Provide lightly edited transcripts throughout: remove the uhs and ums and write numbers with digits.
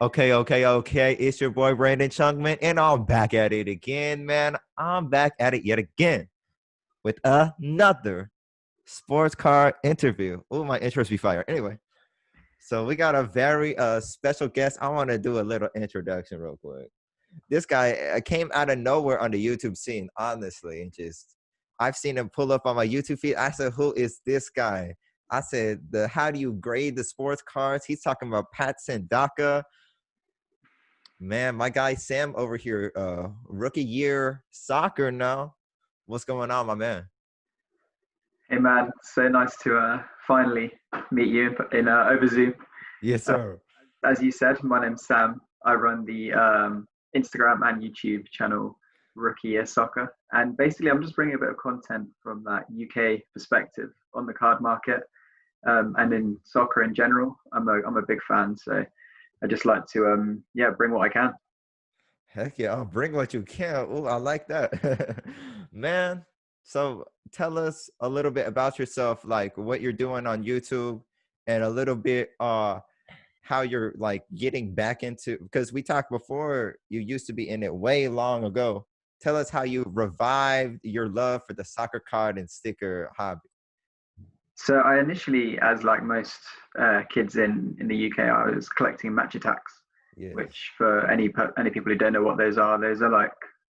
Okay. It's your boy Brandon Chung, man, and I'm back at it again, man. I'm back at it yet again with another sports car interview. Oh, my intros be fire. Anyway, so we got a very special guest. I want to do a little introduction real quick. This guy came out of nowhere on the YouTube scene, honestly, and just I've seen him pull up on my YouTube feed. I said, "Who is this guy?" I said, "The how do you grade the sports cars?" He's talking about Pat Sandaka. Man, my guy Sam over here, rookie year soccer now. What's going on, my man? Hey man, so nice to finally meet you in over Zoom. Yes, Uh, sir. as you said, my name's Sam. I run the Instagram and YouTube channel Rookie Year Soccer, and basically I'm just bringing a bit of content from that UK perspective on the card market and in soccer in general. I'm a big fan, so I just like to bring what I can. Heck yeah, I'll bring what you can. Oh, I like that. Man, so tell us a little bit about yourself, like what you're doing on YouTube and a little bit how you're like getting back into because we talked before you used to be in it way long ago. Tell us how you revived your love for the soccer card and sticker hobby. So I initially, as like most kids in the UK, I was collecting match attacks, Yes. which for any people who don't know what those are like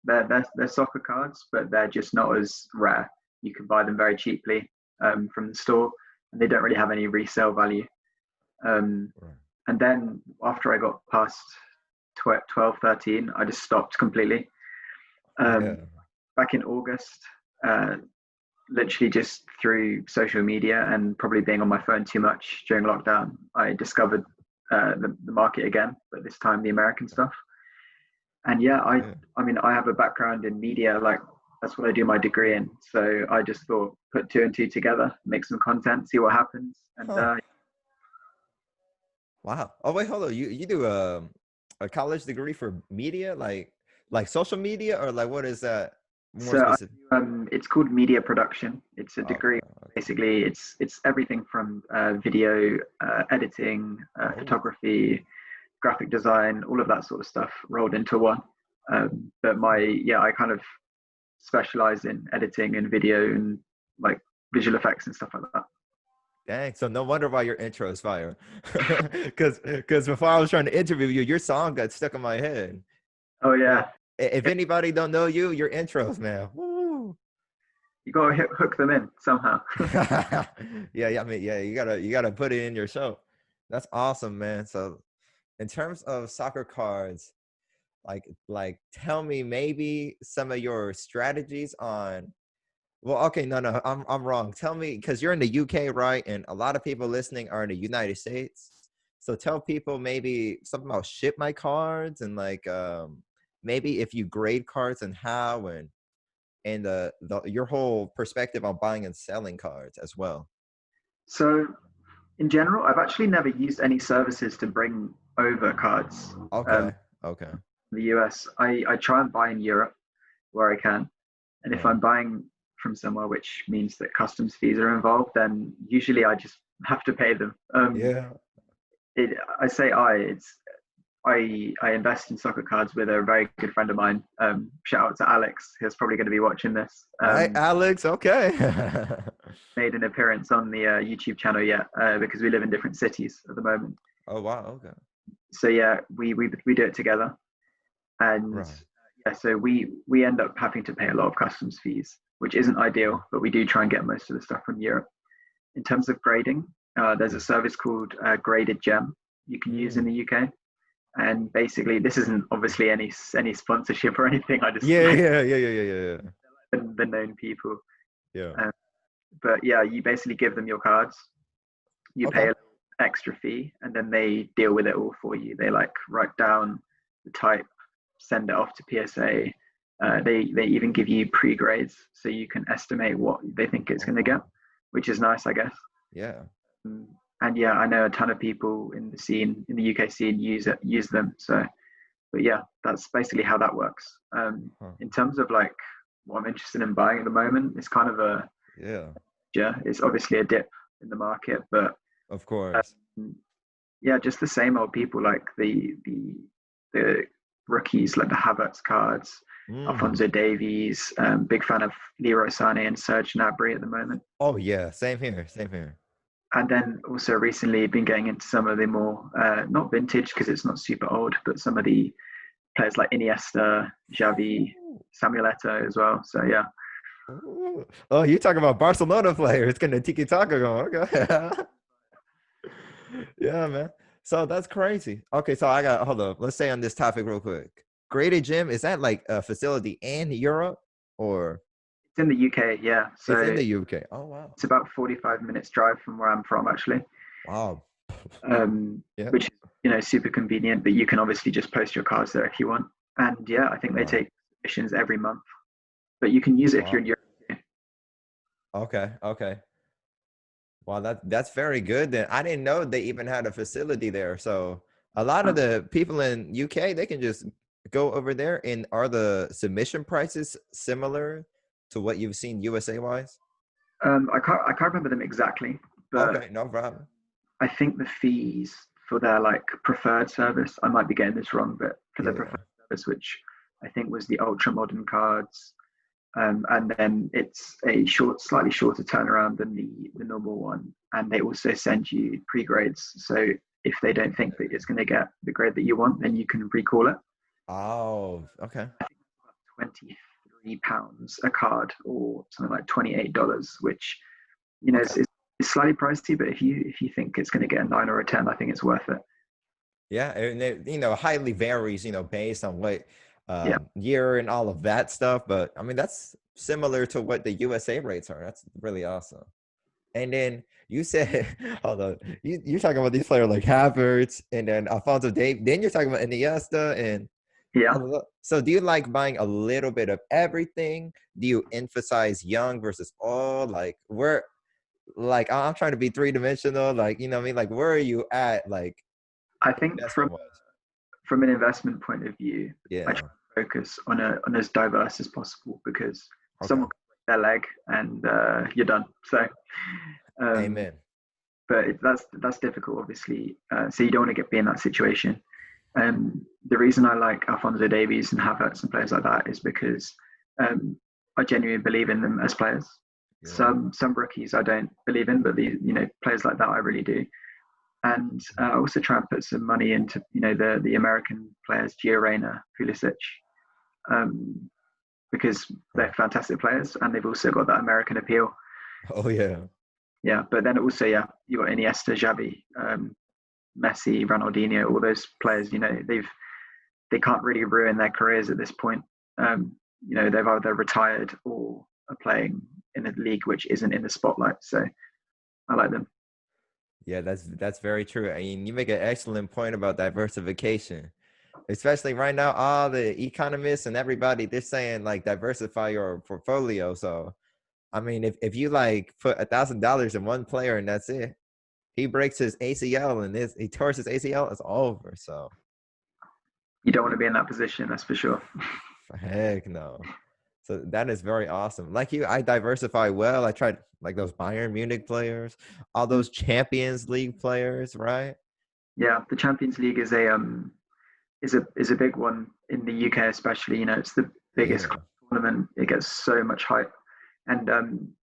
they're soccer cards, but they're just not as rare. You can buy them very cheaply from the store, and they don't really have any resale value. Um, Right. and then after I got past 12, 13, I just stopped completely. Um, Yeah. back in August, uh, literally just through social media and probably being on my phone too much during lockdown, I discovered the market again, but this time the American stuff. And yeah, Yeah. I mean, I have a background in media, like that's what I do my degree in. So I just thought put two and two together, make some content, see what happens. And Huh. Wow. Oh wait, hold on. You do a college degree for media, like social media, or like what is that more so specific? it's called media production. It's a degree. Okay. Basically, it's everything from video editing, Oh, photography, graphic design, all of that sort of stuff rolled into one. But I kind of specialize in editing and video and like visual effects and stuff like that. dang. So no wonder why your intro is fire. Because before I was trying to interview you, your song got stuck in my head. Oh Man, yeah, if anybody don't know you, your intros, man. Woo. you got to hook them in somehow. Yeah. I mean, yeah, you gotta put it in your show. That's awesome, man. So in terms of soccer cards, like tell me maybe some of your strategies on well, okay, no, I'm wrong. Tell me, because you're in the UK, right? And a lot of people listening are in the United States. So tell people maybe something about ship my cards and like maybe if you grade cards and how and the your whole perspective on buying and selling cards as well. So in general, I've actually never used any services to bring over cards. Okay, okay, In the US, I try and buy in Europe where I can, and if right, I'm buying from somewhere, which means that customs fees are involved, then usually I just have to pay them. yeah. I say I invest in soccer cards with a very good friend of mine. Shout out to Alex, who's probably going to be watching this. All right, Alex. Okay. Made an appearance on the YouTube channel yet because we live in different cities at the moment. Oh wow. Okay. So yeah, we do it together, and Right. yeah, so we end up having to pay a lot of customs fees, which isn't ideal, but we do try and get most of the stuff from Europe. In terms of grading, there's a Yeah. service called Graded Gem you can use in Mm. the UK. And basically, this isn't obviously any sponsorship or anything. I just Yeah. like Yeah. Yeah. Yeah. Yeah. Yeah. the known people. Yeah. Um, but yeah, you basically give them your cards, you pay Okay. an extra fee, and then they deal with it all for you. They like write down the type, send it off to PSA. They even give you pre-grades so you can estimate what they think it's Oh going to get, wow. which is nice, I guess. Yeah. Mm, and yeah, I know a ton of people in the scene, in the UK scene, use them. So, but yeah, that's basically how that works. Huh. In terms of like what I'm interested in buying at the moment, it's kind of Yeah. it's obviously a dip in the market, but Of course. um, Yeah, just the same old people like the rookies like the Havertz cards, Mm. Alfonso Davies. Big fan of Leroy Sané and Serge Gnabry at the moment. Oh yeah, same here, same here. And then also recently been getting into some of the more not vintage because it's not super old, but some of the players like Iniesta, Xavi, Ooh. Samuel Eto'o as well. So yeah, Ooh. Oh, you talking about Barcelona players? Getting the tiki taka going. Okay. Yeah, man. So that's crazy. Okay, so I got hold up. Let's stay on this topic real quick. Graded gym, is that like a facility in Europe or it's in the UK. Yeah, it's in so the UK? Oh wow. it's about 45 minutes drive from where I'm from actually, Wow. Yeah. which is super convenient. But you can obviously just post your cards there if you want. And yeah, I think they Wow. take submissions every month, but you can use it if you're Wow. in Europe. Okay. Okay. Wow, that's very good then. I didn't know they even had a facility there. So a lot of Um, the people in UK, they can just go over there. And are the submission prices similar to what you've seen USA wise? I can't remember them exactly, but Okay, no problem. I think the fees for their like preferred service, I might be getting this wrong, but for their Yeah. preferred service, which I think was the ultra modern cards, and then it's a slightly shorter turnaround than the normal one, and they also send you pre-grades. So if they don't think that it's going to get the grade that you want, then you can recall it. Oh, okay. £23 a card, or something like $28, which Okay. it's slightly pricey, but if you think it's going to get a 9 or a 10, I think it's worth it. Yeah, and it, highly varies, based on what Yeah, year and all of that stuff. But I mean, that's similar to what the USA rates are. That's really awesome. And then you said, hold on, you're talking about these players like Havertz and then Alfonso Davies. Then you're talking about Iniesta and yeah. all of that. So do you like buying a little bit of everything? Do you emphasize young versus old? Like where, like I'm trying to be three dimensional. Like what I mean, like where are you at? Like I think investment wise? from an investment point of view, I try Yeah. to focus on as diverse as possible because Okay. someone can break their leg and you're done. So, um, Amen. but that's difficult, obviously. So you don't want to be in that situation. The reason I like Alfonso Davies and Havertz and players like that is because um, I genuinely believe in them as players. Yeah. Some rookies I don't believe in, but the players like that I really do. And I also try and put some money into the American players, Gio Reyna, Pulisic, um, because Okay. they're fantastic players and they've also got that American appeal. Oh yeah. Yeah, but then also you got Iniesta, Xavi, Messi, Ronaldinho, all those players. They can't really ruin their careers at this point. They've either retired or are playing in a league which isn't in the spotlight. So I like them. Yeah, that's very true. I mean, you make an excellent point about diversification, especially right now. All the economists and everybody, they're saying like diversify your portfolio. So, I mean, if you like put $1,000 in one player and that's it, he breaks his ACL and he tears his ACL, it's over. So, You don't want to be in that position, that's for sure. heck no. So that is very awesome. Like you, I diversify well. I tried like those Bayern Munich players, all those Champions League players, right? Yeah, the Champions League is a big one in the UK, especially. It's the biggest Yeah. tournament. It gets so much hype, and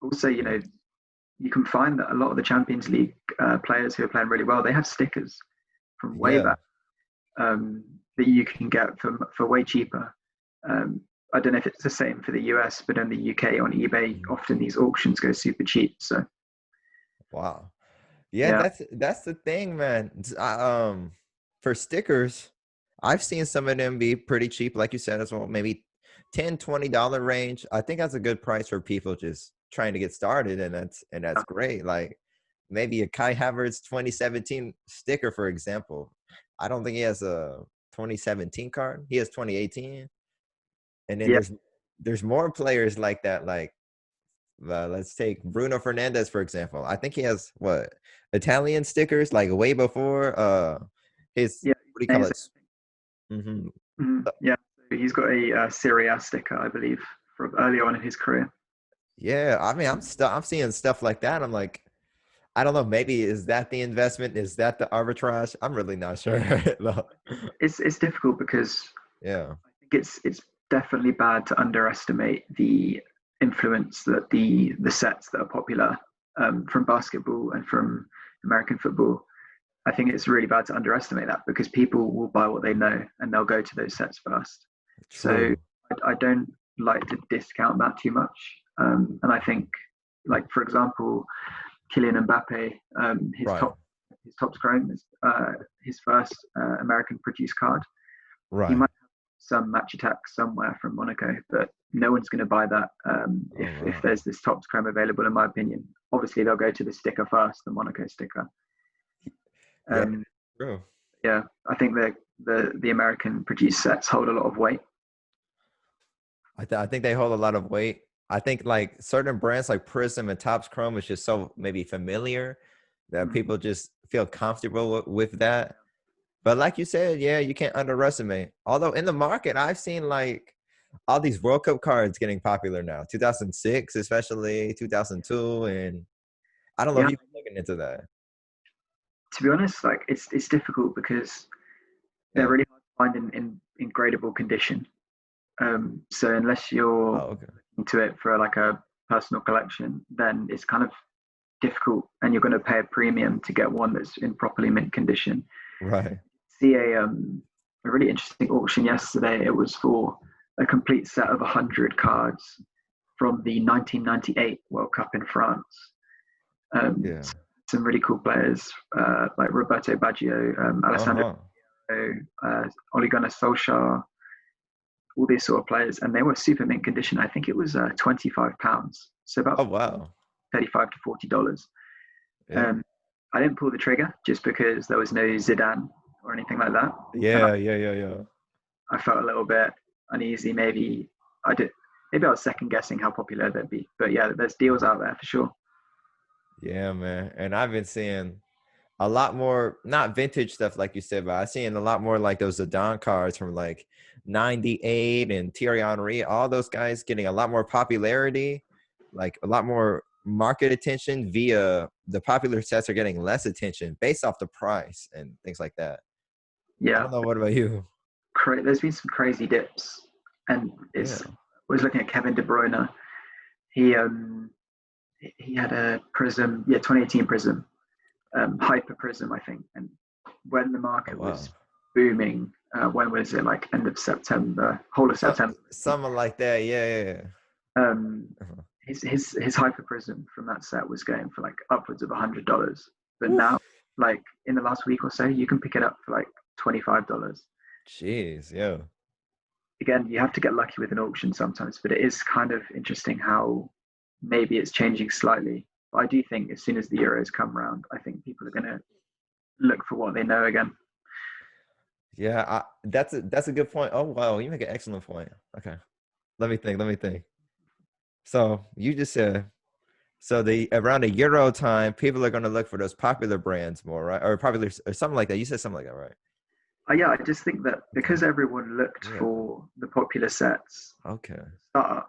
also you can find that a lot of the Champions League players who are playing really well, they have stickers from way Yeah. back that you can get for way cheaper. I don't know if it's the same for the US, but in the UK on eBay, Mhm. often these auctions go super cheap. So Wow. Yeah, yeah, that's the thing, man. For stickers, I've seen some of them be pretty cheap, like you said as well, maybe $10-20 range. I think that's a good price for people just trying to get started, and that's great. Like maybe a Kai Havertz 2017 sticker, for example. I don't think he has a 2017 card. He has 2018, and then yeah, there's more players like that, like let's take Bruno Fernandez for example. I think he has what Italian stickers like way before his yeah. what do you call Amazing. it? Hmm. Yeah, so he's got a Serie A sticker, I believe, from early on in his career. Yeah, I mean I'm seeing stuff like that. I'm like I don't know. Maybe is that the investment? Is that the arbitrage? I'm really not sure. No. It's difficult because Yeah. I think it's definitely bad to underestimate the influence that the sets that are popular from basketball and from American football. I think it's really bad to underestimate that because people will buy what they know and they'll go to those sets first. So True. I don't like to discount that too much. And I think, like for example, Kylian Mbappe, Right. his top scoring is his first American produced card. He Right. might have some match attack somewhere from Monaco, but no one's going to buy that Oh if wow. there's this top chrome available. In my opinion, obviously they'll go to the sticker first, the Monaco sticker. Yeah. Um, True. yeah, I think the American produced sets hold a lot of weight. I think they hold a lot of weight. I think like certain brands like Prism and Topps Chrome is just so maybe familiar that Mm. people just feel comfortable with that. But like you said, yeah, you can't underestimate. Although in the market, I've seen like all these World Cup cards getting popular now. 2006, especially 2002, and I don't know if Yeah, you've been looking into that. to be honest, like it's difficult because they're Yeah. really hard to find in gradable condition. So unless you're Oh, okay. into it for like a personal collection, then it's kind of difficult, and you're going to pay a premium to get one that's in properly mint condition. Right. See a really interesting auction yesterday. It was for a complete set of 100 cards from the 1998 World Cup in France. Um, Yeah. some really cool players like Roberto Baggio, Alessandro, Uh-huh. Ole Gunnar Solskjaer, all these sort of players, and they were super mint condition. I think it was £25, so about Oh, wow. $35 to $40. Yeah. Um, I didn't pull the trigger just because there was no Zidane or anything like that, and Yeah, yeah, yeah, yeah. I felt a little bit uneasy. Maybe I did. Maybe I was second guessing how popular they'd be. But yeah, there's deals out there for sure. Yeah, man. And I've been seeing a lot more, not vintage stuff like you said, but I've seen a lot more like those Zidane cards from like 98 and Thierry Henry, all those guys getting a lot more popularity, like a lot more market attention via the popular sets are getting less attention based off the price and things like that. I Yeah, don't know. What about you? there's been some crazy dips, and Yeah. I was looking at Kevin De Bruyne. He he had a Prism, yeah, 2018 Prism, Hyper Prism, I think. And when the Oh, market wow. was booming, when was it? Like end of September, whole of So, September. something like that. Yeah, yeah, Um, yeah. his Hyper Prism from that set was going for like upwards of $100. But now, Oof. like in the last week or so, you can pick it up for like $25. Jeez, yeah. Again, you have to get lucky with an auction sometimes, but it is kind of interesting how maybe it's changing slightly. But I do think as soon as the Euros come around, I think people are going to look for what they know again. Yeah, that's a good point. Oh wow, you make an excellent point. Okay. Let me think. Let me think. So you just said so the around the Euro time, people are gonna look for those popular brands more, right? Or popular or something like that. You said something like that, right? Yeah, I just think that Okay. because everyone looked Yeah. for the popular sets Okay. start,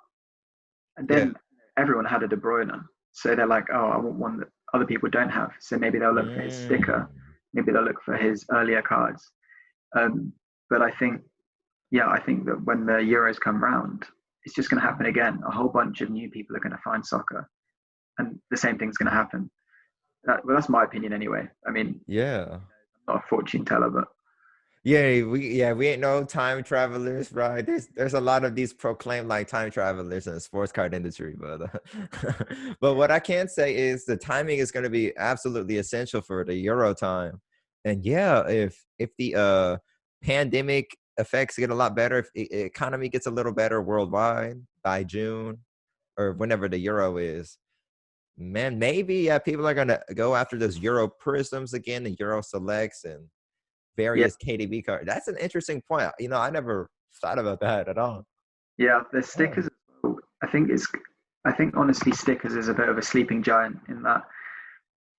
and Yeah. then everyone had a De Bruyne, so they're like, oh, I want one that other people don't have. So maybe they'll look for his sticker, Mm. maybe they'll look for his earlier cards. Um, but I think, yeah, I think that when the Euros come round, it's just going to happen again. A whole bunch of new people are going to find soccer, and the same thing's going to happen. Well, that's my opinion anyway. I mean, Yeah. I'm not a fortune teller, but We ain't no time travelers, right? There's a lot of these proclaimed like time travelers in the sports card industry, but but what I can say is the timing is going to be absolutely essential for the Euro time. And yeah, if the pandemic effects get a lot better, if the economy gets a little better worldwide by June or whenever the Euro is, man, maybe yeah, people are gonna go after those Euro prisms again, the Euro selects and yeah, various KDB cards. That's an interesting point. I never thought about that at all. yeah, the Oh, stickers. I think it's. I think honestly, stickers is a bit of a sleeping giant in that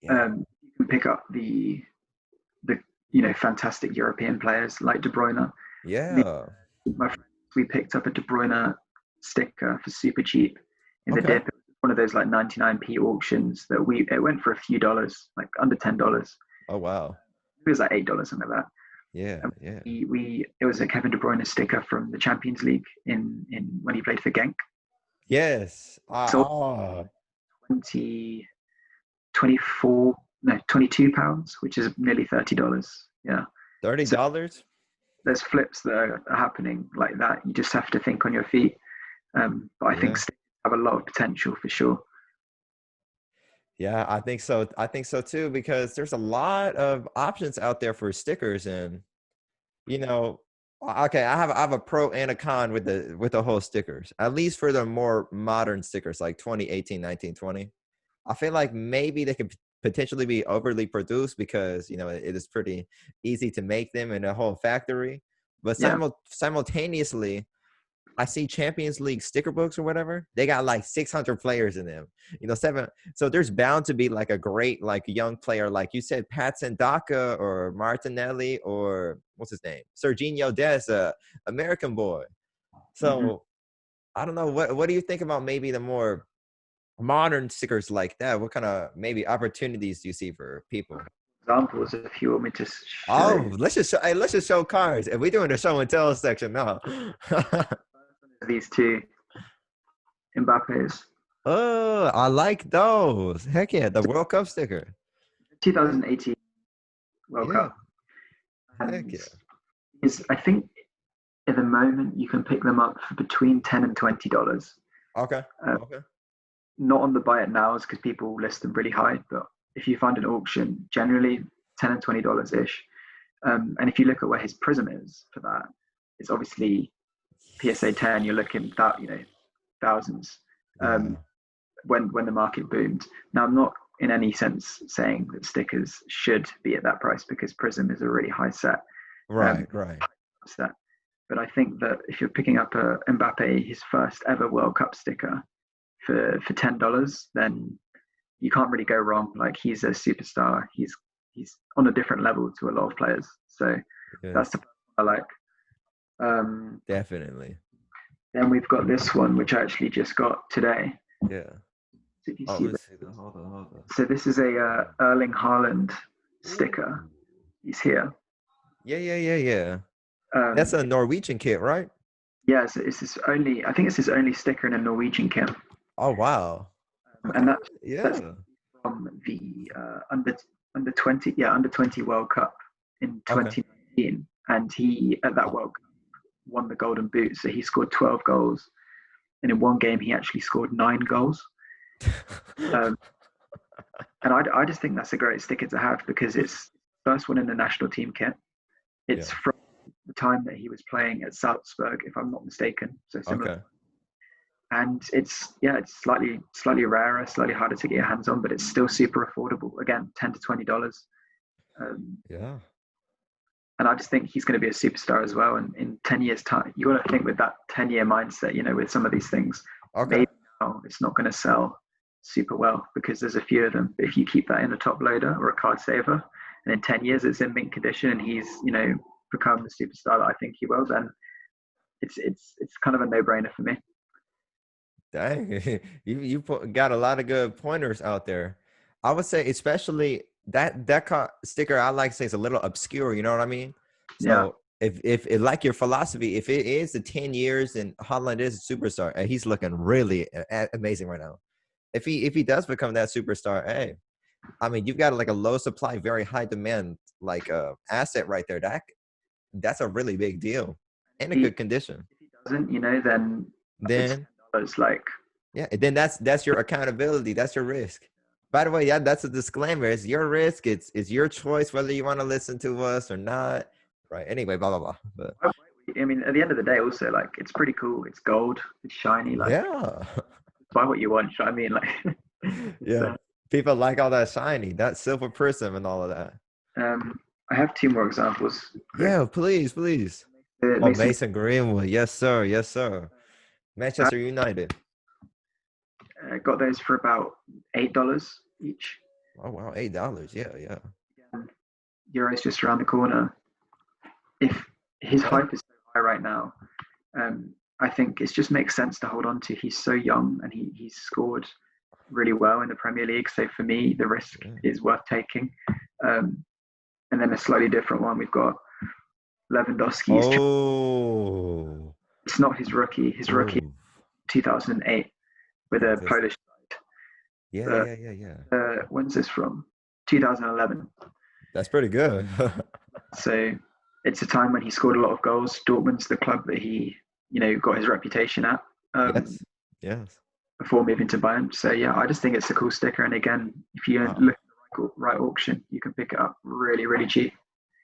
yeah. you can pick up the fantastic European players like De Bruyne. Yeah. My friends, we picked up a De Bruyne sticker for super cheap in the Okay. dip. one of those like 99p auctions that it went for a few dollars, like under $10. Oh wow. It was like $8, something like that. Yeah, And yeah. it was a Kevin De Bruyne sticker from the Champions League in when he played for Genk. Yes. So Oh, 20, 24, no, £22, which is nearly $30. Yeah. So $30? there's flips that are happening like that. You just have to think on your feet. But I think Yeah. stickers have a lot of potential for sure. Yeah, I think so. I think so too, because there's a lot of options out there for stickers, and you know, okay, I have a pro and a con with the whole stickers. At least for the more modern stickers like 2018, 19, 20. I feel like maybe they could potentially be overly produced because it is pretty easy to make them in a whole factory. But Yeah. simultaneously, I see Champions League sticker books or whatever. They got like 600 players in them. Seven. So there's bound to be like a great like young player, like you said, Patson Daka or Martinelli or what's his name, Serginho Dest, American boy. Mm-hmm. So I don't know. What do you think about maybe the more modern stickers like that? What kind of maybe opportunities do you see for people? Examples, if you want me to Oh, show. let's just show cards. If we're doing the show and tell section, no. These two Mbappe's. Oh, I like those. Heck yeah, the World Cup sticker. 2018 World Yeah, Cup. heck And yeah. I think at the moment you can pick them up for between $10 and $20. Okay, Uh, okay. Not on the buy it nows because people list them really high, but if you find an auction, generally $10 and $20 ish. And if you look at where his prism is for that, it's obviously PSA 10. You're looking at thousands. Yeah, When the market boomed. Now, I'm not in any sense saying that stickers should be at that price because Prism is a really high set. right, right. Set. But I think that if you're picking up a Mbappe, his first ever World Cup sticker for $10, then you can't really go wrong. Like he's a superstar. He's on a different level to a lot of players. So that's Yes, the I like. Um, definitely. then we've got this one, which I actually just got today. Yeah. So if you Oh, see let's that, see that. Hold on, hold on. so this is a Erling Harland sticker. Ooh. He's here. Yeah, yeah, yeah, yeah. That's Um, a Norwegian kit, right? yeah, so it's his only. I think it's his only sticker in a Norwegian kit, Oh, wow. and Okay. that's Yeah. from the under 20 under 20 World Cup in Okay. 2019, and he at that World Cup won the Golden Boot. So he scored 12 goals, and in one game he actually scored 9 goals. Um, and I just think that's a great sticker to have because it's first one in the national team kit. It's Yeah. from the time that he was playing at Salzburg, if I'm not mistaken. So similar. Okay. And it's slightly rarer, slightly harder to get your hands on, but it's still super affordable. Again, $10 to $20. Yeah. And I just think he's going to be a superstar as well. And in 10 years' time, you got to think with that 10-year mindset, with some of these things, Okay. maybe now it's not going to sell super well because there's a few of them. But if you keep that in a top loader or a card saver, and in 10 years it's in mint condition and he's, become the superstar that I think he will, then it's kind of a no-brainer for me. Dang, got a lot of good pointers out there. I would say, especially that sticker, I like to say is a little obscure. You know what I mean? Yeah. So if it, like your philosophy, if it is the 10 years and Holland is a superstar, and he's looking really amazing right now. If he does become that superstar, hey, I mean, you've got like a low supply, very high demand, like asset right there. That's a really big deal and a If good condition. he doesn't, then it's Then $10. Like, yeah, and then that's your accountability. That's your risk. By the way, yeah, that's a disclaimer. It's your risk. It's your choice whether you want to listen to us or not. Right. Anyway, blah blah blah. But I mean, at the end of the day, also, like, it's pretty cool. It's gold. It's shiny. Like, yeah, buy what you want. You know what I mean? Like, it's, yeah. People like all that shiny, that silver prism, and all of that. I have two more examples. Quick. Yeah, please, please. Oh, Mason Mason Greenwood. Yes, sir. Yes, sir. Manchester United. got those for about $8 each. Oh wow, $8. Yeah, yeah. Euros just around the corner. If his Okay. hype is so high right now, I think it just makes sense to hold on to. He's so young and he's scored really well in the Premier League. So for me, the risk Yeah. is worth taking. Um, and then a slightly different one, we've got Lewandowski's. Oh. It's not his rookie. His rookie, Oh. 2008, with Oh, a this. Polish. Yeah, But yeah, yeah, yeah. when's this from? 2011. That's pretty good. So it's a time when he scored a lot of goals. Dortmund's the club that he, got his reputation at Yes. Yes. before moving to Bayern. So yeah, I just think it's a cool sticker. And again, if you Wow. look at the right auction, you can pick it up really, really cheap.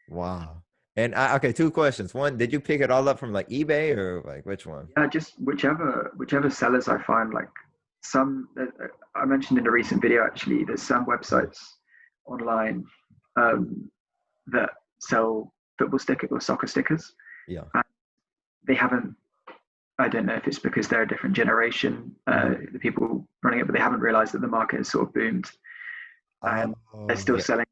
Wow. And okay, two questions. One, did you pick it all up from like eBay or like which one? Yeah, just whichever sellers I find. Like some, I mentioned in a recent video actually, there's some websites online that sell football stickers or soccer stickers. Yeah. And they haven't. I don't know if it's because they're a different generation, the people running it, but they haven't realised that the market has sort of boomed, and they're Oh, still yeah. selling,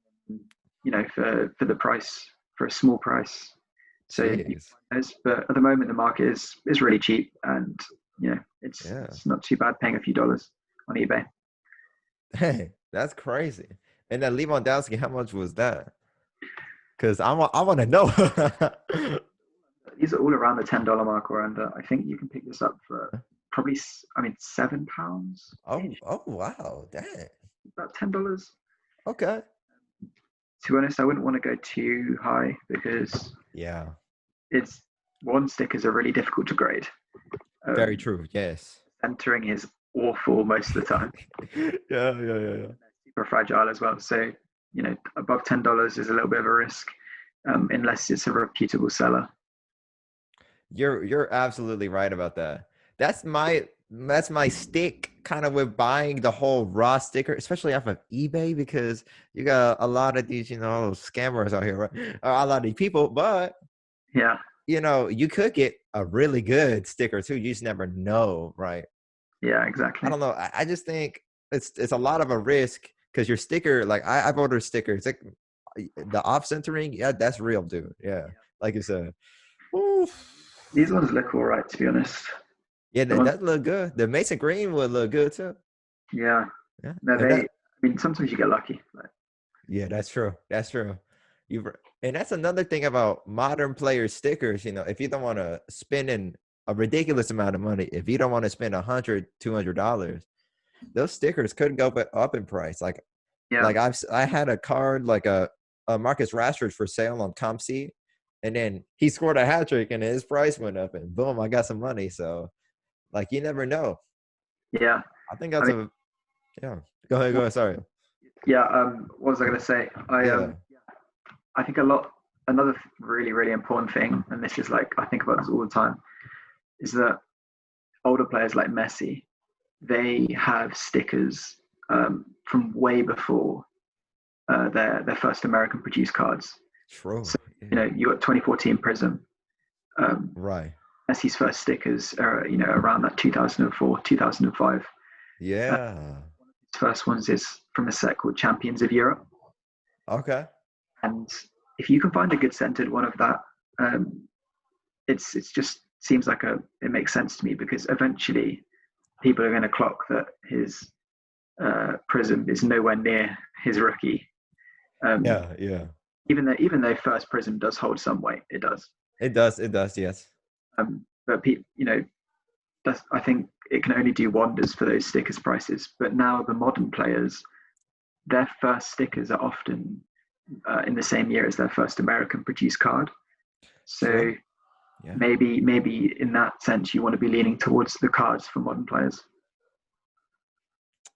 for the price, for a small price. So, Jeez. but at the moment the market is really cheap, and it's Yeah. it's not too bad paying a few dollars on eBay. Hey, that's crazy. And that Lewandowski, how much was that? Because I want to know. These are all around the $10 mark or under. I think you can pick this up for probably, I mean, £7 Oh, ish, oh wow. Dang. about $10. Okay. To be honest, I wouldn't want to go too high because Yeah. it's one stickers are really difficult to grade. Very Um, true. Yes. Centering is awful most of the time. Yeah, yeah, yeah, yeah. Super fragile as well. So above $10 is a little bit of a risk, unless it's a reputable seller. You're absolutely right about that. That's my stick kind of with buying the whole raw sticker, especially off of eBay, because you got a lot of these, scammers out here, right? A lot of these people, but Yeah, you could get a really good sticker too. You just never know, right? yeah, I exactly. don't know. I just think it's a lot of a risk because your sticker, like I've ordered stickers, like the off centering, yeah, that's real, dude. Yeah, like you said. Oof. These ones look all right, to be honest. Yeah, The that, ones, that look good. The Mason Green would look good too. yeah, Yeah, no, and they. that I mean, sometimes you get lucky. Like, yeah, that's true. That's true. And that's another thing about modern player stickers. If you don't want to spend in a ridiculous amount of money, if you don't want to spend $100, $200, those stickers could go up in price. yeah, I had a card like a Marcus Rashford for sale on ComC, and then he scored a hat trick and his price went up, and boom, I got some money. So like you never know. yeah. I think I that's mean, a yeah. Go ahead, go ahead. Sorry. yeah. What was I going to say? Yeah. I think another really, really important thing, and this is like I think about this all the time, is that older players like Messi, they have stickers from way before their first American produced cards. True. So Yeah. you got 2014 Prism. Um, Right. Messi's first stickers are around that 2004, 2005. Yeah. His first ones is from a set called Champions of Europe, Okay. and if you can find a good scented one of that, um, it's just seems like it makes sense to me because eventually people are going to clock that his Prism is nowhere near his rookie. Um, Yeah. Yeah. even though first Prism does hold some weight, it does. It does. It does. Yes. But I think it can only do wonders for those stickers prices. But now the modern players, their first stickers are often in the same year as their first American produced card. True. So Yeah. maybe in that sense, you want to be leaning towards the cards for modern players.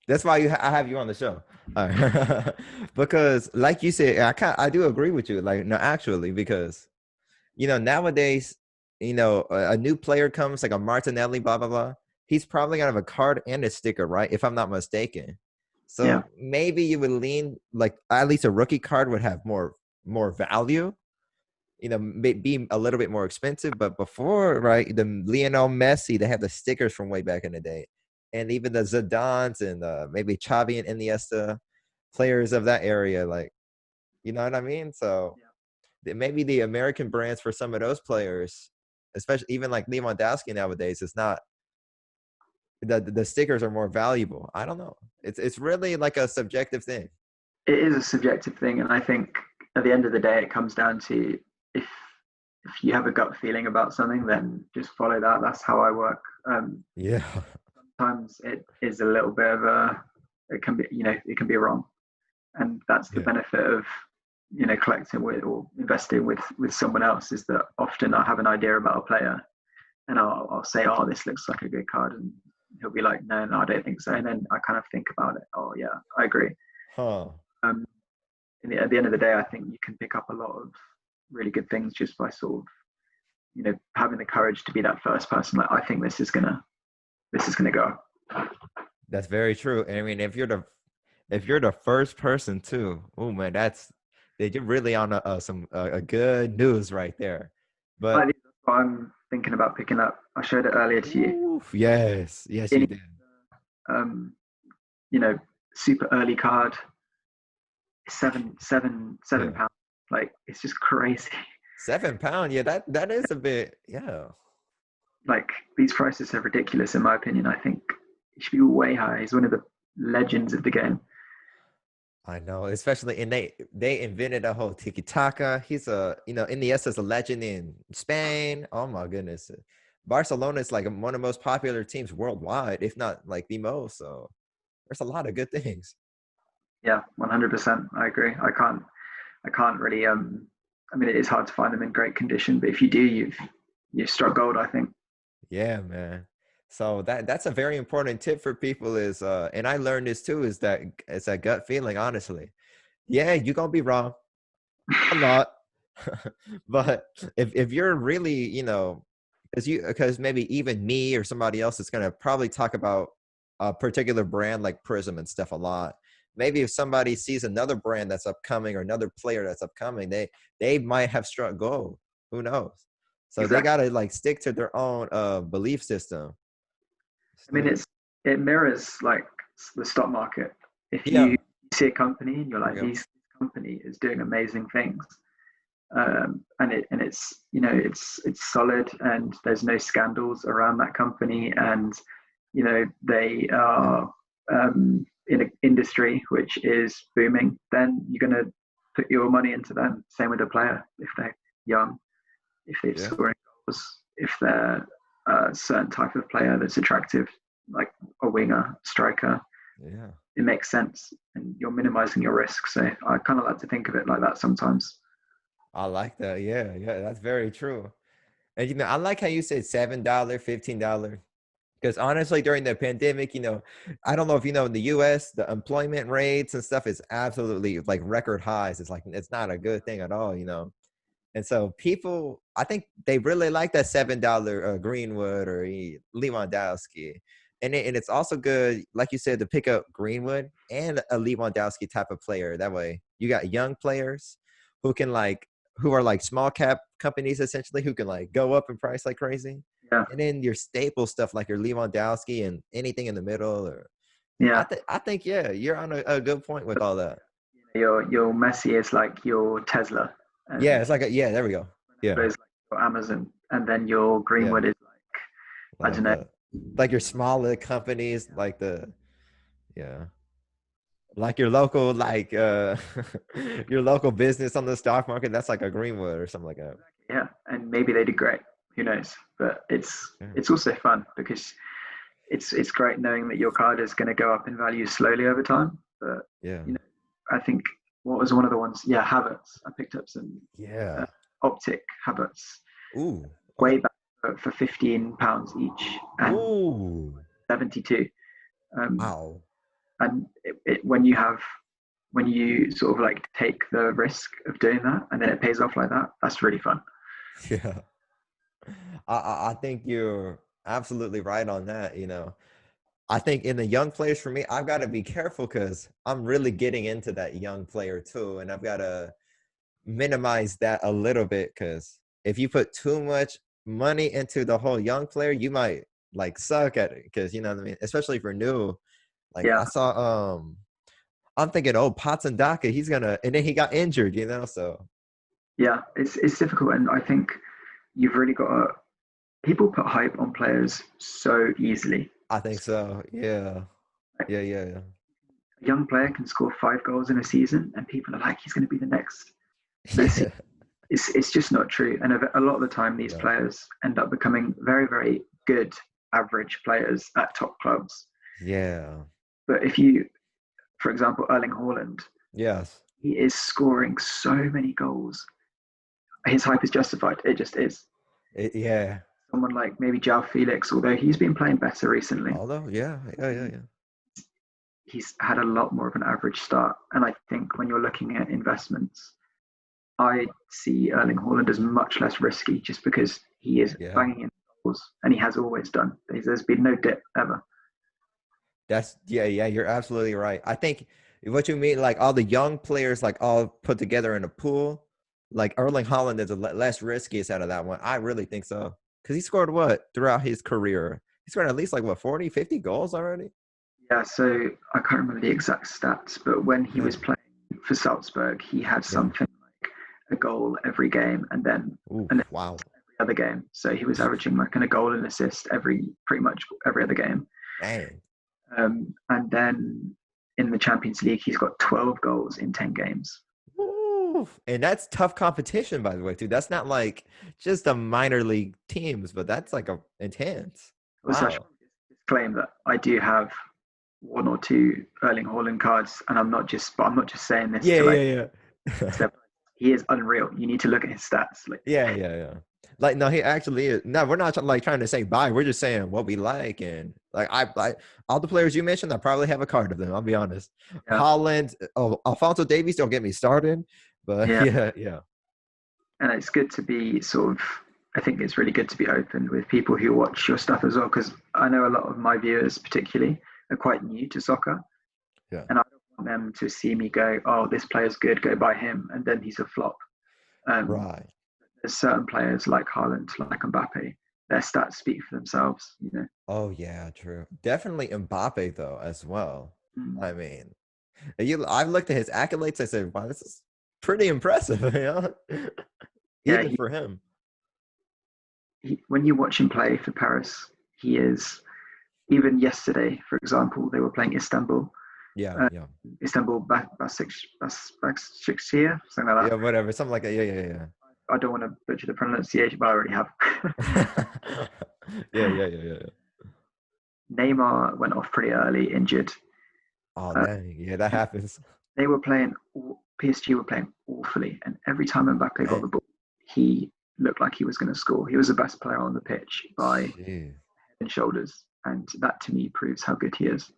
That's why I have you on the show. All right. Because, like you said, I do agree with you. Like, no, actually, because nowadays, a new player comes like a Martinelli, blah blah blah. He's probably gonna have a card and a sticker, right? If I'm not mistaken. Yeah, So maybe you would lean like at least a rookie card would have more value. Be a little bit more expensive. But before, right, the Lionel Messi, they have the stickers from way back in the day, and even the Zidans and maybe Xavi and Iniesta, players of that area, like you know what I mean. So maybe the American brands for some of those players, especially even like Lewandowski nowadays, is not the stickers are more valuable. I don't know. It's really like a subjective thing. It is a subjective thing, and I think at the end of the day, it comes down to if if you have a gut feeling about something, then just follow that. That's how I work. Yeah. Sometimes it is a little bit of a, it can be, it can be wrong, and that's the Yeah. benefit of collecting with or investing with someone else, is that often I have an idea about a player, and I'll say, oh, this looks like a good card, and he'll be like, no, I don't think so, and then I kind of think about it. Oh yeah, I agree. Huh. um, at the end of the day, I think you can pick up a lot of really good things just by sort of having the courage to be that first person. Like, I think this is gonna go. That's very true. And I mean, if you're the first person too, oh man, you're really on a good news right there. But That's what I'm thinking about picking up. I showed it earlier to you. oof, yes, yes, you In, did. um, super early card, seven Yeah. pounds. Like, it's just crazy. £7. Yeah, that is a bit. Yeah. Like, these prices are ridiculous in my opinion. I think it should be way higher. He's one of the legends of the game. I know, especially and they invented a whole tiki taka. He's in the S as a legend in Spain. Oh my goodness, Barcelona is like one of the most popular teams worldwide, if not like the most. So there's a lot of good things. Yeah, 100%. I agree. I can't really. I mean, it is hard to find them in great condition, but if you do, you've struck gold, I think. Yeah, man. So that's a very important tip for people is and I learned this too is that it's a gut feeling, honestly. Yeah, you're gonna be wrong a lot. But if you're really, because maybe even me or somebody else is gonna probably talk about a particular brand like Prism and stuff a lot. Maybe if somebody sees another brand that's upcoming or another player that's upcoming, they might have struck gold. Who knows? So they Exactly. gotta like stick to their own belief system. I mean, So it mirrors like the stock market. If you yeah, see a company and you're there we like, go. this company is doing amazing things, and it's solid, and there's no scandals around that company, and they are in an industry which is booming, then you're going to put your money into them. Same with a player. If they're young, if they're Yeah, scoring goals, if they're a certain type of player that's attractive, like a winger, striker, yeah. it makes sense, and you're minimizing your risk. So I kind of like to think of it like that sometimes. I like that. Yeah, yeah, that's very true. And I like how you said $7, $15. Because honestly, during the pandemic, I don't know if you know in the US, the employment rates and stuff is absolutely like record highs. It's like it's not a good thing at all. And so people, I think they really like that $7 Greenwood or Lewandowski. And it's also good, like you said, to pick up Greenwood and a Lewandowski type of player. That way you got young players who can who are like small cap companies essentially who can like go up in price like crazy. Yeah, And then your staple stuff like your Lewandowski and anything in the middle or yeah. I think yeah, you're on a good point with all that. Your Messi is like your Tesla, Yeah, and it's yeah, there we go. Yeah. is like your Amazon, and then your Yeah. Greenwood is like, I don't Like know. like your smaller companies, like yeah, like your local your local business on the stock market. That's like a Greenwood or something like that. Yeah, and maybe they did great. Who knows? But it's Yeah, it's also fun because it's great knowing that your card is going to go up in value slowly over time. But yeah, you know, I think what was one of the ones? Yeah, Havertz. I picked up some uh, yeah. optic Havertz Ooh, way okay. back for £15 each and Ooh, 72. Um, wow. and when you sort of like take the risk of doing that and then it pays off like that, that's really fun. Yeah, I think you're absolutely right on that. I think in the young players for me, I've got to be careful because I'm really getting into that young player too, and I've got to minimize that a little bit because if you put too much money into the whole young player, you might like suck at it because you know what I mean. Especially if you're new. Like Yeah, I saw, I'm thinking, oh, Potts and Daka, he's gonna, and then he got injured. So yeah, it's difficult, and I think you've really got to. People put hype on players so easily, I think so. Yeah. Like, Yeah. Yeah. a young player can score 5 goals in a season, and people are like, he's going to be the next Messi. Yeah. It's just not true. And a lot of the time, these Yeah. players end up becoming very, very good average players at top clubs. Yeah. But if you, for example, Erling Haaland, Yes. he is scoring so many goals. His hype is justified. It just is. Yeah. Someone like maybe João Felix, although he's been playing better recently, Although, yeah. Yeah. Yeah. Yeah. he's had a lot more of an average start. And I think when you're looking at investments, I see Erling Haaland as much less risky just because he is Yeah. banging in goals and he has always done. There's been no dip ever. That's yeah, yeah, you're absolutely right. I think what you mean, like all the young players, like all put together in a pool, like Erling Holland is the less riskiest out of that one. I really think so. Because he scored what throughout his career? He scored at least like what 40, 50 goals already? Yeah, so I can't remember the exact stats, but when he was Yeah. playing for Salzburg, he had Yeah. something like a goal every game and then Ooh, an wow. every other game. So he was averaging like a goal and assist pretty much every other game. Dang. And then in the Champions League, he's got 12 goals in 10 games. Ooh. And that's tough competition, by the way, too. That's not like just a minor league teams, but that's like a intense. Also, I should Wow. claim that I do have one or two Erling Haaland cards, and I'm not just saying this Yeah, to like yeah, yeah. step. He is unreal. You need to look at his stats. Like, Yeah, yeah, yeah. Like, no, he actually is. No, we're not like trying to say bye. We're just saying what we like, and like all the players you mentioned, I probably have a card of them. I'll be honest. yeah, Holland, oh, Alfonso Davies, don't get me started. But yeah, yeah, yeah, and it's good to be sort of. I think it's really good to be open with people who watch your stuff as well, because I know a lot of my viewers, particularly, are quite new to soccer, yeah. and I don't want them to see me go, "Oh, this player's good, go buy him," and then he's a flop. Um, Right. there's certain players like Harland, like Mbappe, their stats speak for themselves. You know. Oh yeah, true. Definitely Mbappe though as well. Mm. I mean, I've looked at his accolades. I said, wow, this is pretty impressive, you know? Yeah, Even for him. when you watch him play for Paris, he is. Even yesterday, for example, they were playing Istanbul. Yeah, Uh, yeah, Istanbul Başakşehir, something like yeah. that. Whatever, something like that. Yeah, yeah, I don't want to butcher the pronunciation, but I already have. yeah. Yeah, yeah, yeah, yeah. Neymar went off pretty early, injured. Oh Uh, dang, yeah, that happens. they were playing. PSG were playing awfully, and every time Mbappe got Dang. the ball, he looked like he was going to score. He was the best player on the pitch by head Jeez. and shoulders, and that to me proves how good he is.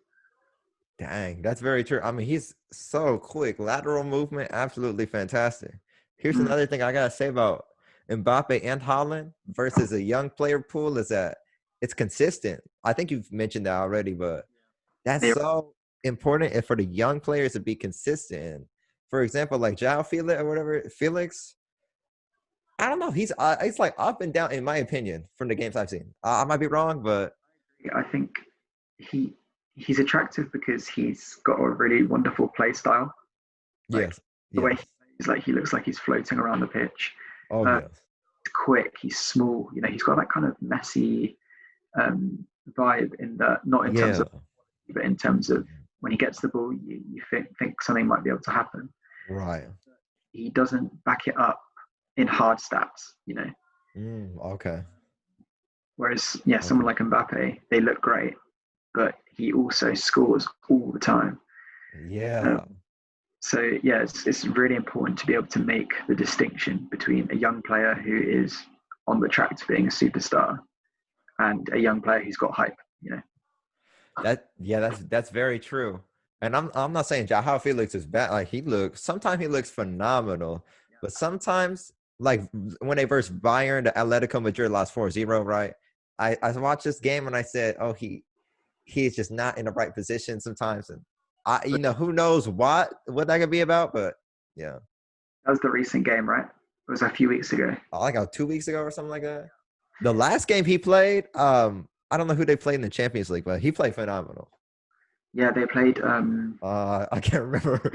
Dang, that's very true. I mean, he's so quick. Lateral movement, absolutely fantastic. Here's Mm. another thing I gotta say about Mbappe and Holland versus a young player pool is that it's consistent. I think you've mentioned that already, but that's They, so important for the young players to be consistent. For example, like João Felix or whatever, Felix, I don't know. He's like up and down in my opinion from the games I've seen. I might be wrong, but I think he he's attractive because he's got a really wonderful play style. Like yes, the way he yes. plays, like he looks like he's floating around the pitch. Oh Uh, yes. he's quick. He's small. You know, he's got that kind of messy vibe in that, not in terms Yeah. of, but in terms of when he gets the ball, you think something might be able to happen. Right. He doesn't back it up in hard stats. You know, Okay. whereas yeah, someone Okay. like Mbappe, they look great, but he also scores all the time. Um, Yeah. So yeah, it's really important to be able to make the distinction between a young player who is on the track to being a superstar and a young player who's got hype. You know, That's very true. And I'm not saying Joao Felix is bad. Like sometimes he looks phenomenal, but sometimes like when they versus Bayern, the Atletico Madrid lost 4-0, right? I watched this game and I said, oh, he's just not in the right position sometimes. And who knows what that could be about, but yeah. that was the recent game, right? It was a few weeks ago. Like 2 weeks ago or something like that. The last game he played, I don't know who they played in the Champions League, but he played phenomenal. Yeah, they played. I can't remember.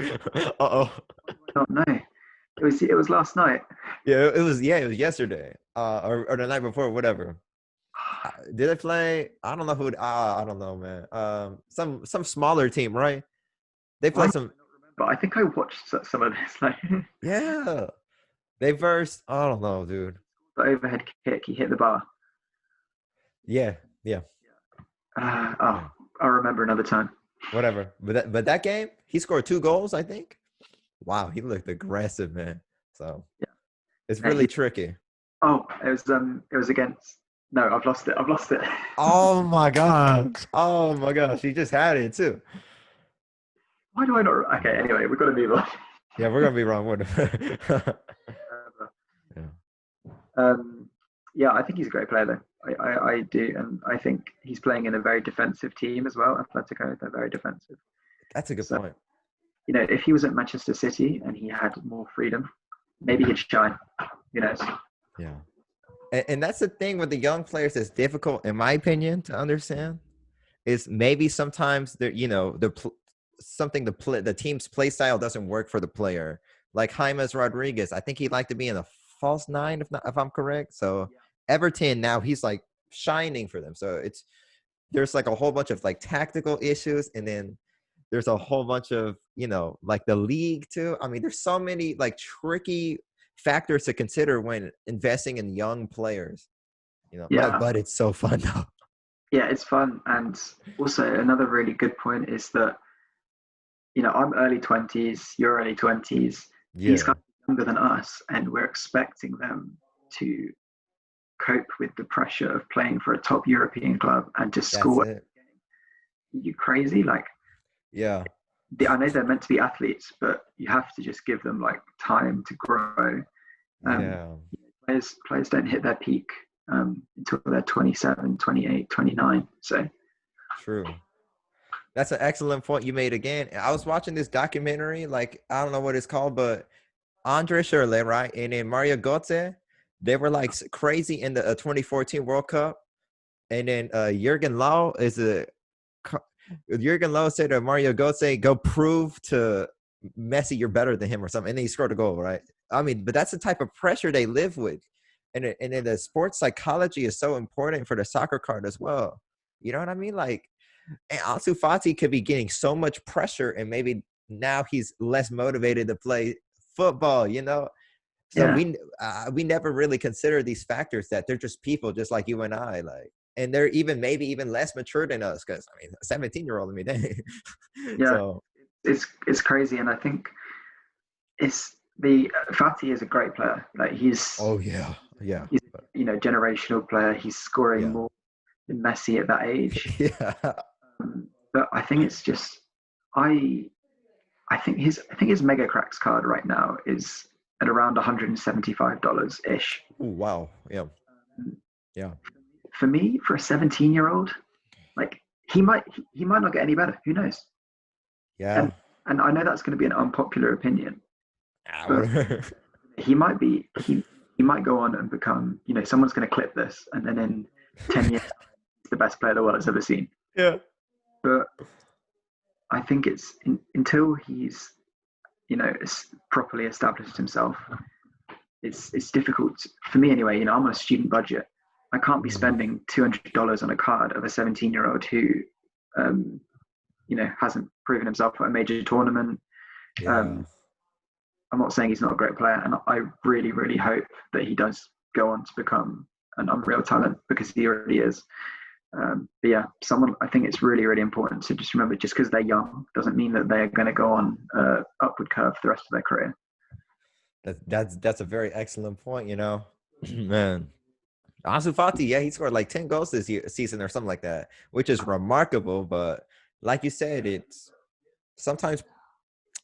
Uh-oh. I don't know. It was last night. Yeah, it was yesterday. Or the night before, whatever. Did they play? I don't know who. I don't know, man. Some smaller team, right? They Why play do some. I remember? I think I watched some of this. Like Yeah, they versed. I don't know, dude. the overhead kick, he hit the bar. Yeah, yeah, yeah. Oh, I'll remember another time. Whatever. But that game, he scored 2 goals, I think. Wow, he looked aggressive, man. So Yeah. it's And really tricky. oh, it was against. No, I've lost it. I've lost it. Oh my gosh. Oh my gosh. He just had it too. Why do I not? Okay, anyway, we've got to move on. Yeah, we're gonna be wrong with him. Yeah. Um, yeah, I think he's a great player, though. I do, and I think he's playing in a very defensive team as well. Atletico, they're very defensive. That's a good So, point. if he was at Manchester City and he had more freedom, maybe he'd shine. Who knows? Yeah. And that's the thing with the young players that's difficult, in my opinion, to understand. Is maybe sometimes the team's play style doesn't work for the player. Like James Rodriguez, I think he'd like to be in a false nine, if I'm correct. So Everton now he's like shining for them. So there's like a whole bunch of like tactical issues, and then there's a whole bunch of like the league too. I mean, there's so many like tricky factors to consider when investing in young players. Yeah, But it's so fun though. yeah, it's fun. And also another really good point is that I'm early 20s, you're early 20s. These Yeah, guys are younger than us, and we're expecting them to cope with the pressure of playing for a top European club and just that's score. it. You crazy? Like, Yeah, I know they're meant to be athletes, but you have to just give them like time to grow. Um, yeah. players don't hit their peak until they're 27, 28, 29. So True. That's an excellent point you made again. I was watching this documentary, like I don't know what it's called, but Andre Schurrle, right? And then Mario Götze, they were like crazy in the 2014 World Cup. And then Jurgen Low said to Mario Götze, go prove to Messi you're better than him or something. And then he scored a goal, right? I mean, but that's the type of pressure they live with. And then the sports psychology is so important for the soccer card as well. You know what I mean? Like, and Ansu Fati could be getting so much pressure, and maybe now he's less motivated to play football. So yeah, we never really consider these factors, that they're just people just like you and I, like, and they're maybe even less mature than us, because I mean, 17-year-old, I mean, dang. yeah, So it's crazy, and I think it's the Fati is a great player. Like oh yeah, yeah, he's generational player. He's scoring yeah. more than Messi at that age. Yeah, But I think it's just I I think his Mega Cracks card right now is at around $175 ish. ooh, wow, yeah, yeah, For me, for a 17-year-old, like he might not get any better. Who knows? yeah. And and I know that's going to be an unpopular opinion, but Ah, he might go on and become someone's going to clip this, and then in 10 years he's the best player the world has ever seen. yeah, But I think until he's properly established himself, it's difficult for me anyway. I'm on a student budget. I can't be mm, spending $200 on a card of a 17-year-old who hasn't proven himself at a major tournament. yeah. um, I'm not saying he's not a great player, and I really, really hope that he does go on to become an unreal talent, because he already is. But yeah, I think it's really, really important to just remember, just because they're young doesn't mean that they're going to go on upward curve for the rest of their career. That's a very excellent point. Man. Ansu Fati, yeah, he scored like 10 goals this season or something like that, which is remarkable. But like you said, it's sometimes,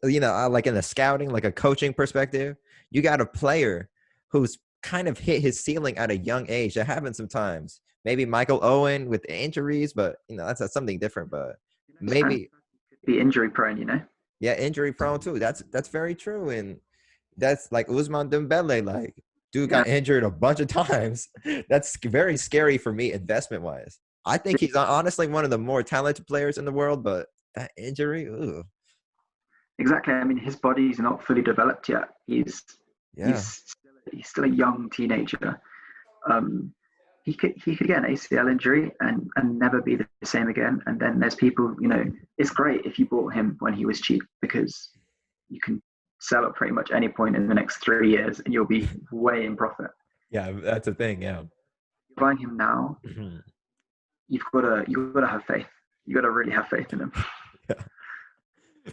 like in the scouting, like a coaching perspective, you got a player who's kind of hit his ceiling at a young age. That happens sometimes. Maybe Michael Owen with injuries, but that's something different. But And maybe, be injury prone. yeah, injury prone too. That's very true. And that's like Usman Dembele. Like, dude Yeah, got injured a bunch of times. That's very scary for me, investment wise. I think he's honestly one of the more talented players in the world, but that injury, ooh, exactly. I mean, his body's not fully developed yet. yeah, He's he's still a young teenager. Um, he could get an ACL injury and never be the same again. And then there's people, it's great if you bought him when he was cheap because you can sell at pretty much any point in the next 3 years and you'll be way in profit. Yeah, that's the thing. Yeah. You're buying him now, you've got to have faith. You got to really have faith in him. Yeah.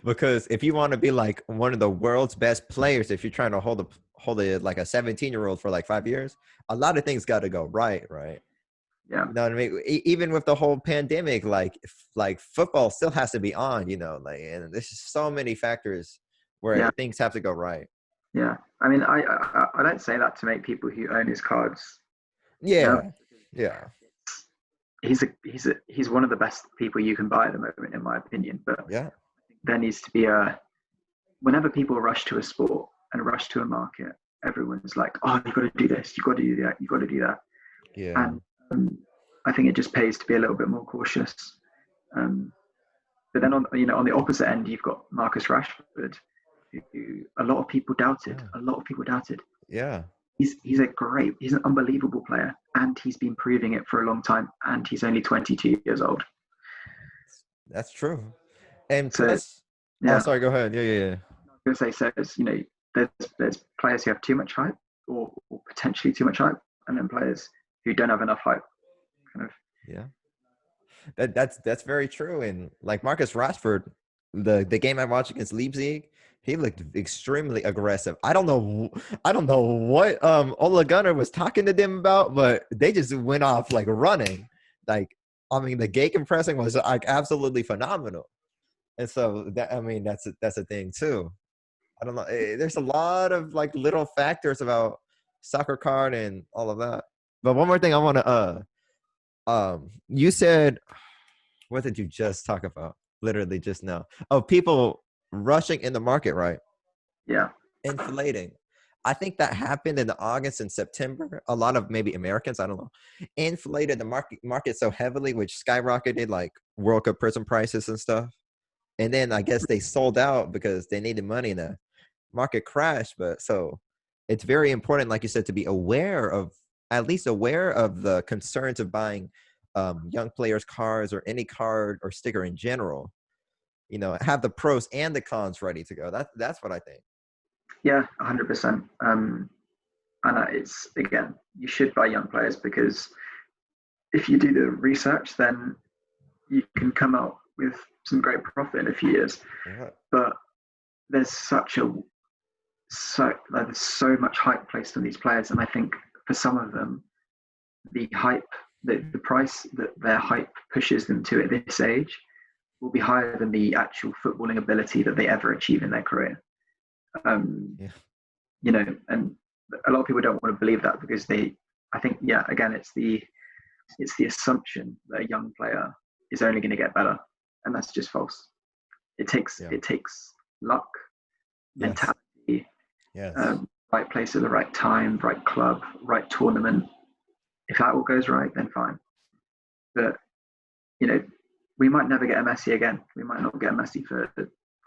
Because if you want to be like one of the world's best players, if you're trying to hold like a 17-year-old for like 5 years, a lot of things got to go right. Yeah. You know what I mean? Even with the whole pandemic, like football still has to be on, like, and there's just so many factors where things have to go right. Yeah. I mean, I don't say that to make people who own his cards. Yeah. Yeah. He's one of the best people you can buy at the moment, in my opinion. But yeah, there needs to be whenever people rush to a sport and rush to a market, everyone's like, oh, you've got to do this, you've got to do that, you've got to do that. Yeah. And I think it just pays to be a little bit more cautious. But then on the opposite end, you've got Marcus Rashford, who a lot of people doubted. Yeah. A lot of people doubted. Yeah. He's an unbelievable player, and he's been proving it for a long time, and he's only 22 years old. That's true. And so, plus, sorry, go ahead. Yeah. I was going to say, so, there's players who have too much hype or potentially too much hype, and then players who don't have enough hype. Kind of. Yeah. That's very true. And like Marcus Rashford, the game I watched against Leipzig, he looked extremely aggressive. I don't know what Ole Gunnar was talking to them about, but they just went off like running. Like, I mean, the gate compressing was like absolutely phenomenal. And so that's a thing too. I don't know. There's a lot of like little factors about soccer card and all of that. But one more thing I want to you said, what did you just talk about? Literally just now. Oh, people rushing in the market, right? Yeah. Inflating. I think that happened in August and September. A lot of maybe Americans, I don't know, inflated the market so heavily, which skyrocketed like World Cup prison prices and stuff. And then I guess they sold out because they needed money and the market crashed. But so it's very important, like you said, to be at least aware of the concerns of buying young players' cards or any card or sticker in general. Have the pros and the cons ready to go. That's what I think. Yeah, 100%. And it's, again, you should buy young players because if you do the research, then you can come out with some great profit in a few years. Yeah. But there's there's so much hype placed on these players, and I think for some of them, the price that their hype pushes them to at this age will be higher than the actual footballing ability that they ever achieve in their career. And a lot of people don't want to believe that because again, it's the assumption that a young player is only going to get better, and that's just false. It takes luck, mentality, right place at the right time, right club, right tournament. If that all goes right, then fine. But we might never get a Messi again. We might not get a Messi for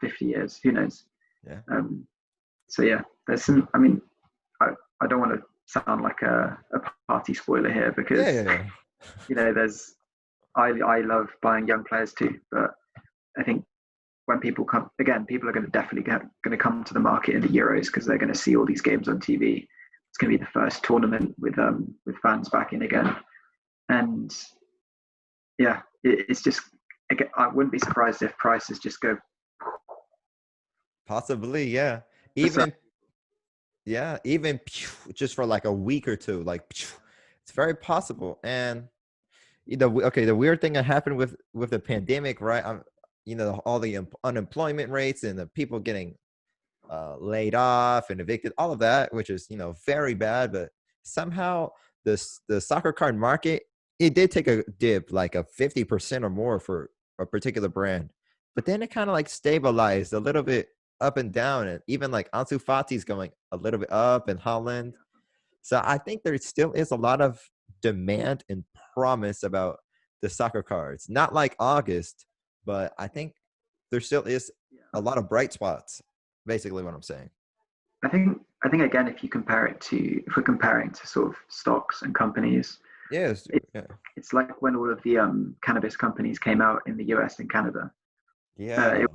50 years. Who knows? Yeah. So yeah, there's some. I mean, I don't want to sound like a party spoiler here because there's. I love buying young players too, but I think when people come again, people are going to definitely going to come to the market in the Euros because they're going to see all these games on TV. It's going to be the first tournament with fans back in again, and yeah, it's just. I wouldn't be surprised if prices just go. Possibly, yeah. Even just for like a week or two, like it's very possible. And the weird thing that happened with the pandemic, right? All the unemployment rates and the people getting laid off and evicted, all of that, which is very bad. But somehow the soccer card market, it did take a dip, like a 50% or more for a particular brand, but then it kind of like stabilized a little bit up and down, and even like Ansu Fati's going a little bit up, and Harland. So I think there still is a lot of demand and promise about the soccer cards. Not like August, but I think there still is a lot of bright spots. Basically, what I'm saying. I think again, if we're comparing to sort of stocks and companies, Yes, It, yeah, it's like when all of the cannabis companies came out in the US and Canada. yeah, It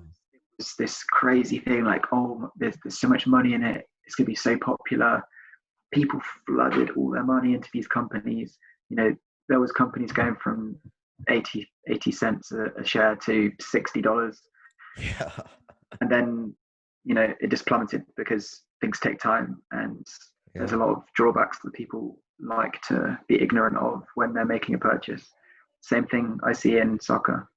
was this crazy thing, like, oh, there's so much money in it. It's going to be so popular. People flooded all their money into these companies. You know, there was companies going from 80 cents a share to $60. yeah, And then, you know, it just plummeted because things take time and there's yeah. a lot of drawbacks that people like to be ignorant of when they're making a purchase. Same thing I see in soccer.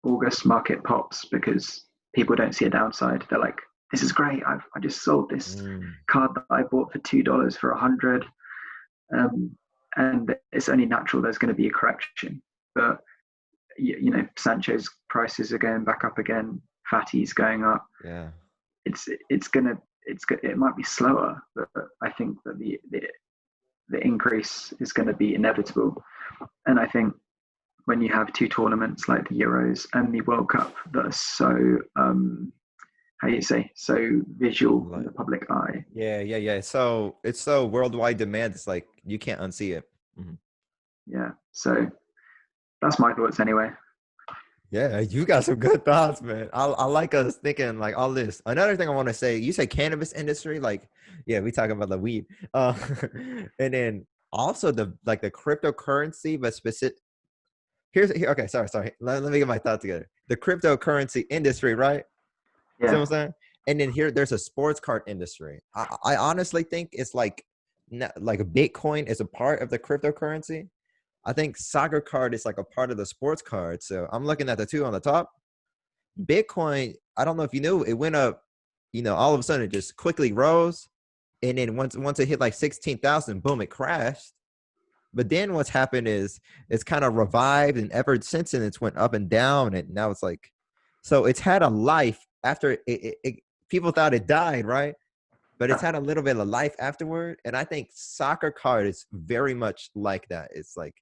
August market pops because people don't see a downside. They're like, this is great. I just sold this Mm, card that I bought for $2 for 100. And it's only natural there's going to be a correction. But, you know, Sancho's prices are going back up again. Fatty's going up. yeah. It might be slower, but I think that the increase is going to be inevitable. And I think when you have two tournaments like the Euros and the World Cup that are so how do you say, so visual in Like, the public eye. yeah, yeah, yeah. So it's so worldwide demand. It's like you can't unsee it. Mhm. Yeah, so that's my thoughts anyway. Yeah, you got some good thoughts, man. I like us thinking like all this. Another thing I want to say, you say cannabis industry, like, yeah, we talking about the weed. And then also the like the cryptocurrency, but specific. Here. Okay, sorry. Let me get my thoughts together. The cryptocurrency industry, right? See what Yeah, I'm saying? And then here, there's a sports card industry. I honestly think it's like, like Bitcoin is a part of the cryptocurrency. I think soccer card is like a part of the sports card. So I'm looking at the two on the top. Bitcoin, I don't know if you knew, it went up, all of a sudden it just quickly rose. And then once it hit like 16,000, boom, it crashed. But then what's happened is it's kind of revived, and ever since then it's went up and down, and now it's like, so it's had a life after people thought it died, right? But it's had a little bit of life afterward, and I think soccer card is very much like that. It's like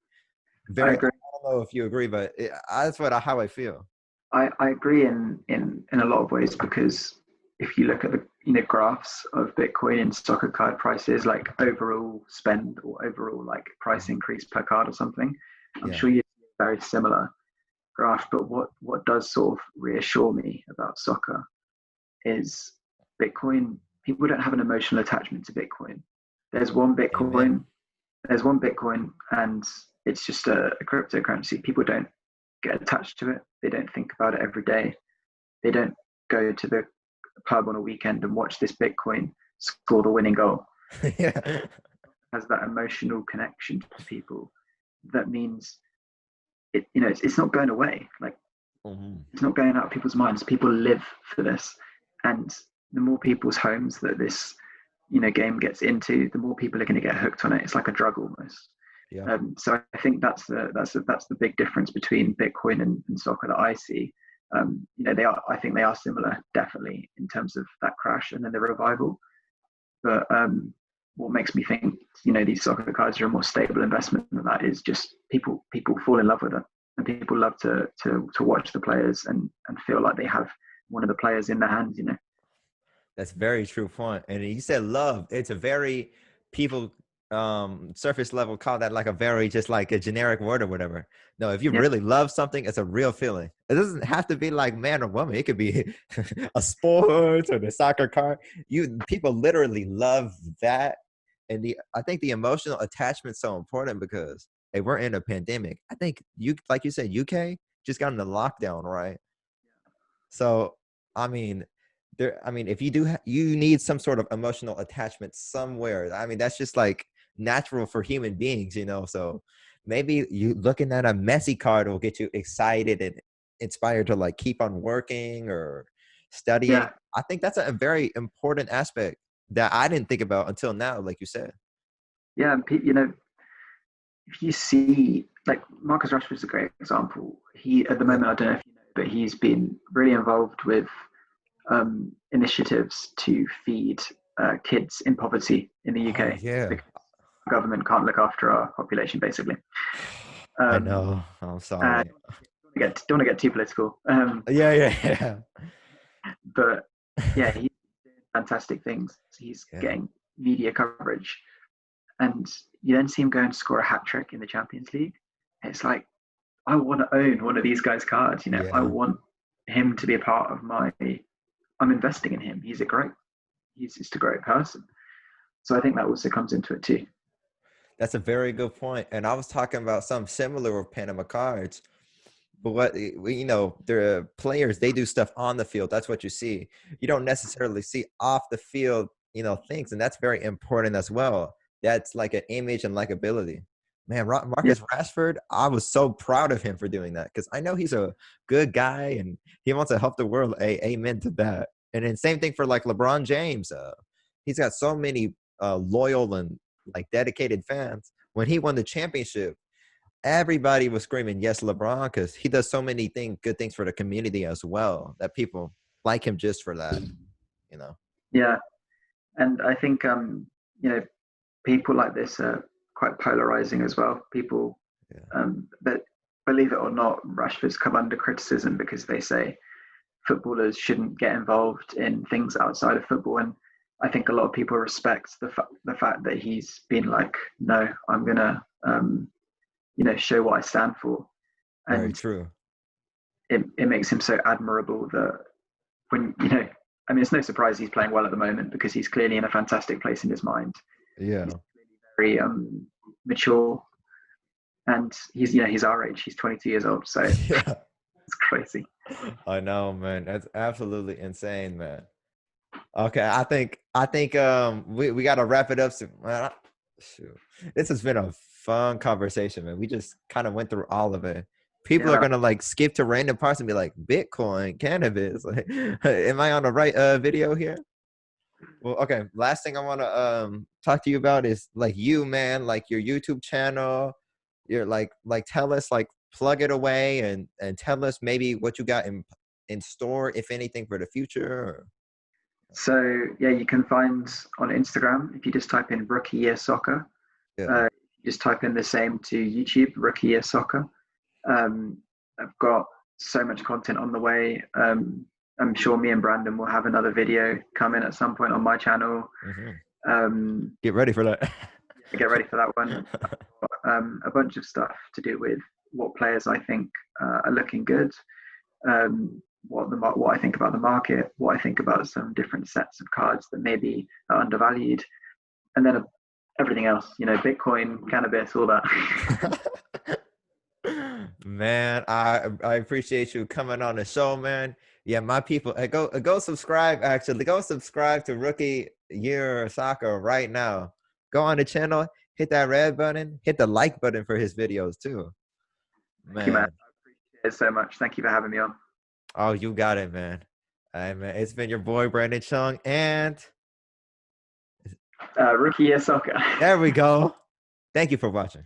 I very. I agree. don't know if you agree, but that's how I feel. I agree in a lot of ways because if you look at the graphs of Bitcoin and soccer card prices, like overall spend or overall like price Mhm. increase per card or something, I'm Yeah, sure you see a very similar graph. But what does sort of reassure me about soccer is Bitcoin. People don't have an emotional attachment to Bitcoin. There's one amen. Bitcoin. There's one Bitcoin, and it's just a cryptocurrency. People don't get attached to it. They don't think about it every day. They don't go to the pub on a weekend and watch this Bitcoin score the winning goal. Yeah. It has that emotional connection to people. That means it's not going away. Like Mhm. it's not going out of people's minds. People live for this, and the more people's homes that this game gets into, the more people are going to get hooked on it. It's like a drug almost. Yeah. So I think that's the big difference between Bitcoin and soccer that I see. I think they are similar, definitely, in terms of that crash and then the revival. But what makes me think, these soccer cards are a more stable investment than that is just people fall in love with it, and people love to watch the players and feel like they have one of the players in their hands. That's very true point. And you said love. It's a very people surface level call that like a very just like a generic word or whatever. No, if you Yeah, really love something, it's a real feeling. It doesn't have to be like man or woman. It could be a sport or the soccer card. People literally love that. And I think the emotional attachment is so important because hey, we're in a pandemic. I think like you said, UK just got into lockdown, right? So, I mean, if you you need some sort of emotional attachment somewhere. I mean, that's just like natural for human beings. So maybe you looking at a messy card will get you excited and inspired to like keep on working or studying. yeah, I think that's a very important aspect that I didn't think about until now, like you said. yeah. And if you see, like, Marcus Rashford is a great example. He, at the Yeah. moment, I don't know if you know, but he's been really involved with initiatives to feed kids in poverty in the Oh UK yeah. because the government can't look after our population, basically. I Um, know. I'm and sorry. don't want to get too political, Yeah, yeah, but yeah, yeah. he's doing fantastic things. He's Yeah. getting media coverage, and you then see him go and score a hat trick in the Champions League. It's like, I want to own one of these guys' cards. You know, I Yeah. want him to be a part of my. I'm investing in him. He's just a great person. So I think that also comes into it too. That's a very good point. And I was talking about something similar with Panama cards. But the players, they do stuff on the field. That's what you see. You don't necessarily see off the field, things. And that's very important as well. That's like an image and likability. Man, Yeah, Marcus Rashford, I was so proud of him for doing that because I know he's a good guy and he wants to help the world. Amen to that. And then same thing for like LeBron James. He's got so many loyal and like dedicated fans. When he won the championship, everybody was screaming, yes, LeBron, because he does so many good things for the community as well, that people like him just for that, you know. yeah, and I think you know, people like this are quite polarizing as well. People Yeah. that, believe it or not, Rashford's come under criticism because they say footballers shouldn't get involved in things outside of football. And I think a lot of people respect the fact that he's been like, no, I'm gonna show what I stand for, Very and true. it makes him so admirable that when I mean, it's no surprise he's playing well at the moment because he's clearly in a fantastic place in his mind. Yeah. He's very mature, and he's our age. He's 22 years old, so Yeah. it's crazy. I know, man. That's absolutely insane, man. Okay, I think we got to wrap it up soon. Man, shoot. This has been a fun conversation, man. We just kind of went through all of it. People are Yeah. gonna like skip to random parts and be like, Bitcoin, cannabis. Like, am I on the right video here? Well, okay. Last thing I want to talk to you about is like you, man, like your YouTube channel. You're like tell us, like plug it away and tell us maybe what you got in store, if anything, for the future. So yeah, you can find on Instagram if you just type in Rookie Year Soccer. Yeah. Just type in the same to YouTube, Rookie Year Soccer. Um, I've got so much content on the way. I'm sure me and Brandon will have another video coming at some point on my channel. Get ready for that. Get ready for that one. A bunch of stuff to do with what players I think are looking good, what I think about the market, what I think about some different sets of cards that maybe are undervalued, and then everything else. Bitcoin, cannabis, all that. Man, I appreciate you coming on the show, man. Yeah, my people, go subscribe. Actually, go subscribe to Rookie Year Soccer right now. Go on the channel, hit that red button, hit the like button for his videos too. Thank you, man. Man, I appreciate it so much. Thank you for having me on. oh, you got it, man. All right, man. It's been your boy Brandon Chung, and Rookie Year Soccer. there we go. Thank you for watching.